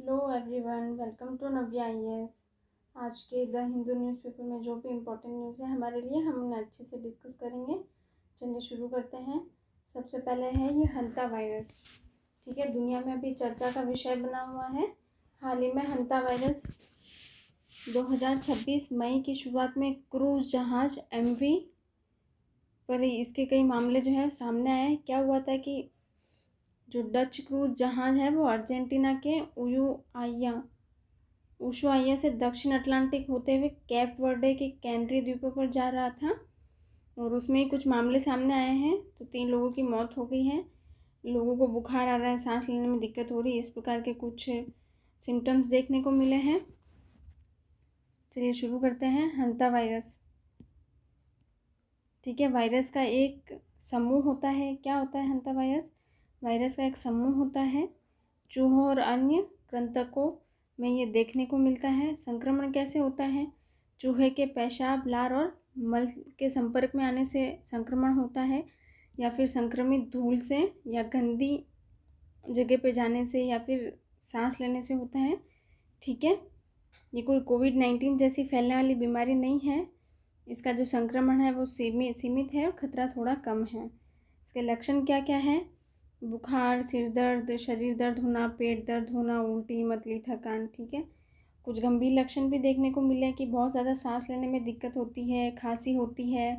Hello everyone, welcome to Navya IAS. आज के the Hindu newspaper में जो भी इम्पोर्टेंट न्यूज़ है हमारे लिए, हम उन्हें अच्छे से डिस्कस करेंगे। चलिए शुरू करते हैं। सबसे पहले है ये हंता वायरस। ठीक है, दुनिया में अभी चर्चा का विषय बना हुआ है। हाल ही में हंता वायरस 2026 मई की शुरुआत में क्रूज जहाज MV पर इसके कई मामले जो है सामने आए। क्या हुआ था कि जो डच क्रूज जहाज है वो अर्जेंटीना के उशुआइया से दक्षिण अटलांटिक होते हुए कैप वर्डे के कैनरी द्वीपों पर जा रहा था और उसमें ही कुछ मामले सामने आए हैं। तो 3 लोगों की मौत हो गई है। लोगों को बुखार आ रहा है, सांस लेने में दिक्कत हो रही है, इस प्रकार के कुछ सिम्टम्स देखने को मिले हैं। चलिए शुरू करते हैं। हंता वायरस, ठीक है, वायरस का एक समूह होता है। क्या होता है हंता वायरस? वायरस का एक समूह होता है। चूहों और अन्य कृंतकों में ये देखने को मिलता है। संक्रमण कैसे होता है? चूहे के पेशाब, लार और मल के संपर्क में आने से संक्रमण होता है, या फिर संक्रमित धूल से या गंदी जगह पे जाने से या फिर सांस लेने से होता है। ठीक है, ये कोई कोविड-19 जैसी फैलने वाली बीमारी नहीं है। इसका जो संक्रमण है वो सीमित है और खतरा थोड़ा कम है। इसके लक्षण क्या क्या है? बुखार, सिर दर्द, शरीर दर्द होना, पेट दर्द होना, उल्टी, मतली, थकान। ठीक है, कुछ गंभीर लक्षण भी देखने को मिले कि बहुत ज़्यादा सांस लेने में दिक्कत होती है, खांसी होती है,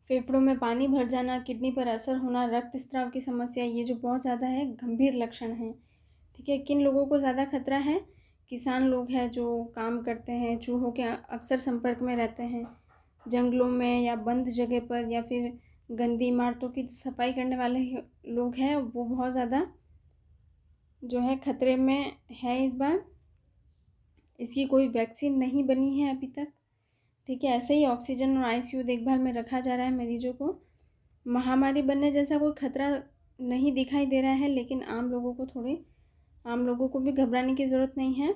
फेफड़ों में पानी भर जाना, किडनी पर असर होना, रक्तस्राव की समस्या, ये जो बहुत ज़्यादा है गंभीर लक्षण हैं। ठीक है, किन लोगों को ज़्यादा खतरा है? किसान लोग हैं जो काम करते हैं, चूहों के अक्सर संपर्क में रहते हैं, जंगलों में या बंद जगह पर, या फिर गंदी इमारतों की सफाई करने वाले लोग हैं, वो बहुत ज़्यादा जो है खतरे में है इस बार। इसकी कोई वैक्सीन नहीं बनी है अभी तक। ठीक है, ऐसे ही ऑक्सीजन और ICU देखभाल में रखा जा रहा है मरीजों को। महामारी बनने जैसा कोई खतरा नहीं दिखाई दे रहा है, लेकिन आम लोगों को भी घबराने की ज़रूरत नहीं है।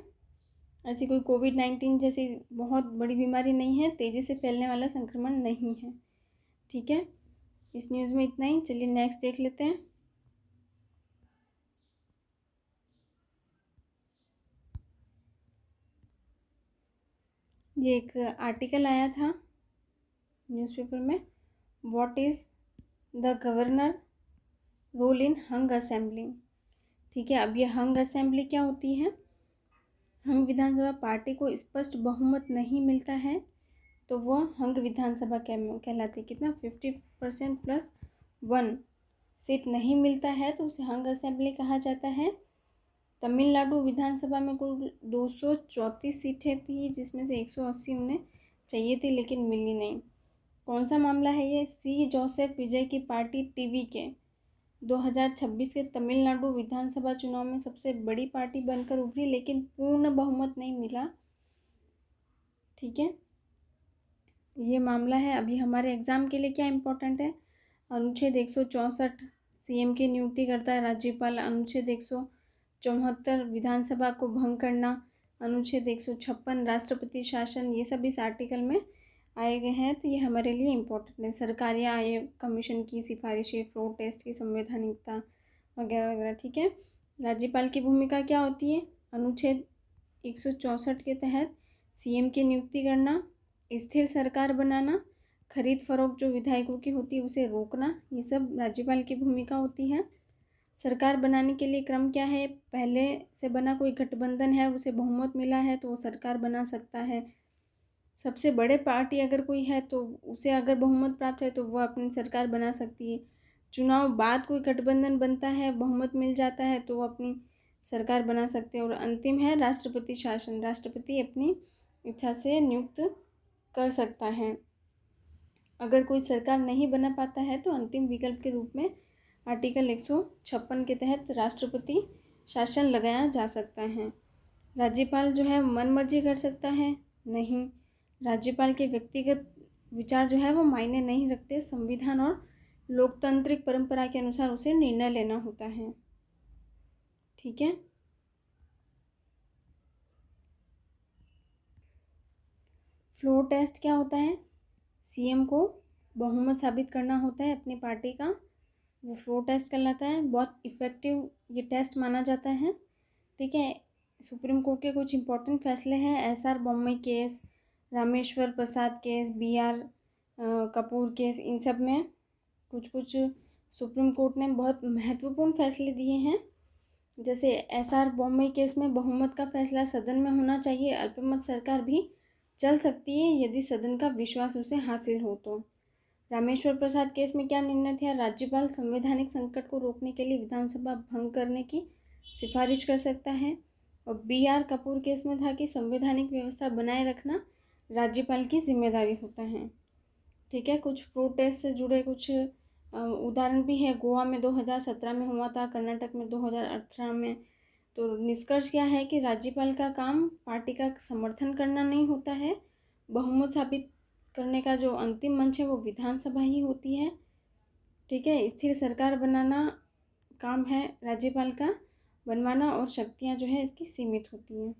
ऐसी कोई कोविड-19 जैसी बहुत बड़ी बीमारी नहीं है, तेज़ी से फैलने वाला संक्रमण नहीं है। ठीक है, इस न्यूज़ में इतना ही। चलिए नेक्स्ट देख लेते हैं। ये एक आर्टिकल आया था न्यूज़पेपर में, what is the governor role in hung assembly. ठीक है, अब ये हंग असेंबली क्या होती है? हंग विधानसभा पार्टी को स्पष्ट बहुमत नहीं मिलता है तो वह हंग विधानसभा कहलाती है। कितना? 50% + 1 सीट नहीं मिलता है तो उसे हंग असेंबली कहा जाता है। तमिलनाडु विधानसभा में कुल 234 सीटें थी, जिसमें से 180 उन्हें चाहिए थी लेकिन मिली नहीं। कौन सा मामला है ये? C जोसेफ विजय की पार्टी TVK 2026 के तमिलनाडु विधानसभा चुनाव में सबसे बड़ी पार्टी बनकर उभरी, लेकिन पूर्ण बहुमत नहीं मिला। ठीक है, ये मामला है। अभी हमारे एग्ज़ाम के लिए क्या इम्पोर्टेंट है? अनुच्छेद 164 CM की नियुक्ति करता है राज्यपाल। अनुच्छेद 174 विधानसभा को भंग करना। अनुच्छेद 156 राष्ट्रपति शासन, ये सब इस आर्टिकल में आए गए हैं, तो ये हमारे लिए इम्पोर्टेंट है। सरकारी आयोग कमीशन की सिफारिशें, फ्लोर टेस्ट की संवैधानिकता वगैरह वगैरह। ठीक है, राज्यपाल की भूमिका क्या होती है? अनुच्छेद 164 के तहत CM की नियुक्ति करना, स्थिर सरकार बनाना, खरीद फरोख्त जो विधायकों की होती है उसे रोकना, ये सब राज्यपाल की भूमिका होती है। सरकार बनाने के लिए क्रम क्या है? पहले से बना कोई गठबंधन है, उसे बहुमत मिला है तो वो सरकार बना सकता है। सबसे बड़े पार्टी अगर कोई है तो उसे अगर बहुमत प्राप्त है तो वह अपनी सरकार बना सकती है। चुनाव बाद कोई गठबंधन बनता है, बहुमत मिल जाता है तो वो अपनी सरकार बना सकते हैं। और अंतिम है राष्ट्रपति शासन, राष्ट्रपति अपनी इच्छा से नियुक्त कर सकता है। अगर कोई सरकार नहीं बना पाता है तो अंतिम विकल्प के रूप में आर्टिकल 156 के तहत राष्ट्रपति शासन लगाया जा सकता है। राज्यपाल जो है मन मर्जी कर सकता है? नहीं, राज्यपाल के व्यक्तिगत विचार जो है वो मायने नहीं रखते। संविधान और लोकतांत्रिक परंपरा के अनुसार उसे निर्णय लेना होता है। ठीक है, फ्लोर टेस्ट क्या होता है? CM को बहुमत साबित करना होता है अपनी पार्टी का, वो फ्लोर टेस्ट कहलाता है। बहुत इफ़ेक्टिव ये टेस्ट माना जाता है। ठीक है। सुप्रीम कोर्ट के कुछ इम्पोर्टेंट फैसले हैं, SR Bommai case, Rameshwar Prasad case, B R Kapoor case, इन सब में कुछ कुछ सुप्रीम कोर्ट ने बहुत महत्वपूर्ण फैसले दिए हैं। जैसे एसआर बोम्मई केस में बहुमत का फैसला सदन में होना चाहिए, अल्पमत सरकार भी चल सकती है यदि सदन का विश्वास उसे हासिल हो तो। रामेश्वर प्रसाद केस में क्या निर्णय था? राज्यपाल संवैधानिक संकट को रोकने के लिए विधानसभा भंग करने की सिफारिश कर सकता है। और बीआर कपूर केस में था कि संवैधानिक व्यवस्था बनाए रखना राज्यपाल की जिम्मेदारी होता है। ठीक है। कुछ फ्रूट टेस्ट से जुड़े कुछ उदाहरण भी है। गोवा में 2017 में हुआ था, कर्नाटक में 2018 में। तो निष्कर्ष क्या है कि राज्यपाल का काम पार्टी का समर्थन करना नहीं होता है, बहुमत साबित करने का जो अंतिम मंच है वो विधानसभा ही होती है। ठीक है। स्थिर सरकार बनाना काम है राज्यपाल का बनवाना, और शक्तियाँ जो है इसकी सीमित होती हैं।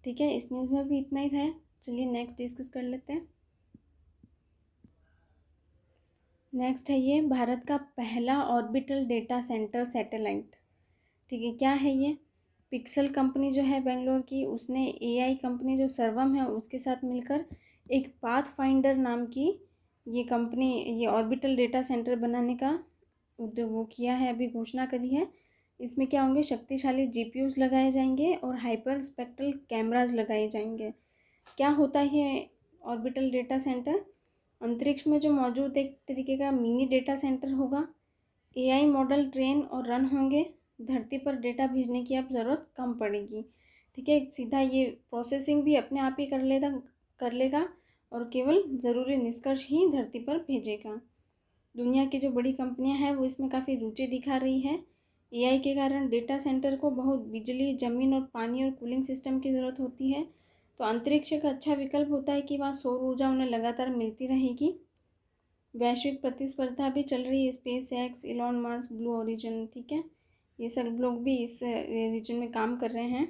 ठीक है। इस न्यूज़ में भी इतना ही था। चलिए नेक्स्ट डिस्कस कर लेते हैं। नेक्स्ट है ये भारत का पहला ऑर्बिटल डेटा सेंटर सैटेलाइट। ठीक है। क्या है ये? पिक्सल कंपनी जो है बेंगलोर की, उसने एआई कंपनी जो सर्वम है उसके साथ मिलकर एक पाथ फाइंडर नाम की ये कंपनी, ये ऑर्बिटल डेटा सेंटर बनाने का उद्योग वो किया है, अभी घोषणा करी है। इसमें क्या होंगे? शक्तिशाली जीपीयूज लगाए जाएंगे और हाइपर स्पेक्ट्रल कैमराज लगाए जाएंगे। क्या होता है ऑर्बिटल डेटा सेंटर? अंतरिक्ष में जो मौजूद एक तरीके का मिनी डेटा सेंटर होगा। एआई मॉडल ट्रेन और रन होंगे। धरती पर डेटा भेजने की अब ज़रूरत कम पड़ेगी। ठीक है। सीधा ये प्रोसेसिंग भी अपने आप ही कर लेगा और केवल ज़रूरी निष्कर्ष ही धरती पर भेजेगा। दुनिया की जो बड़ी कंपनियां हैं वो इसमें काफ़ी रुचि दिखा रही है। एआई के कारण डेटा सेंटर को बहुत बिजली, ज़मीन और पानी और कूलिंग सिस्टम की ज़रूरत होती है। तो अंतरिक्ष एक अच्छा विकल्प होता है कि वहाँ सौर ऊर्जा उन्हें लगातार मिलती रहेगी। वैश्विक प्रतिस्पर्धा भी चल रही है, space x, Elon Musk, blue origin. ठीक है। ये सब लोग भी इस रीजन में काम कर रहे हैं।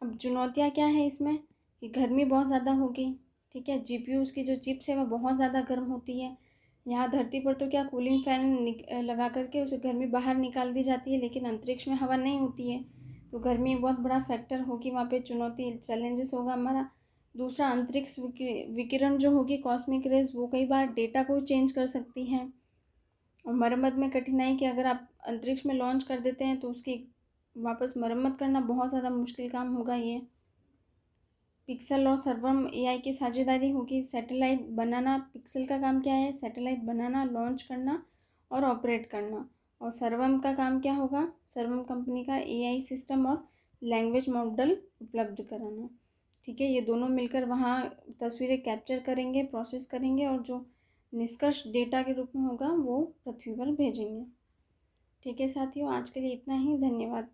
अब चुनौतियाँ क्या है इसमें कि गर्मी बहुत ज़्यादा होगी। ठीक है। जीपीयू की जो चिप्स है वो बहुत ज़्यादा गर्म होती है। यहाँ धरती पर तो क्या कूलिंग फैन लगा करके उसे गर्मी बाहर निकाल दी जाती है, लेकिन अंतरिक्ष में हवा नहीं होती है, तो गर्मी एक बहुत बड़ा फैक्टर होगी वहाँ पे, चुनौती चैलेंजेस होगा हमारा। दूसरा, अंतरिक्ष विकिरण जो होगी, कॉस्मिक रेज, वो कई बार डेटा को चेंज कर सकती हैं। और मरम्मत में कठिनाई कि अगर आप अंतरिक्ष में लॉन्च कर देते हैं तो उसकी वापस मरम्मत करना बहुत ज़्यादा मुश्किल काम होगा। ये पिक्सल और सर्वम एआई की साझेदारी होगी। सैटेलाइट बनाना, पिक्सल का काम क्या है? सैटेलाइट बनाना, लॉन्च करना और ऑपरेट करना। और सर्वम का काम क्या होगा? सर्वम कंपनी का एआई सिस्टम और लैंग्वेज मॉडल उपलब्ध कराना। ठीक है। ये दोनों मिलकर वहाँ तस्वीरें कैप्चर करेंगे, प्रोसेस करेंगे और जो निष्कर्ष डेटा के रूप में होगा वो पृथ्वी पर भेजेंगे। ठीक है साथियों, आज के लिए इतना ही। धन्यवाद।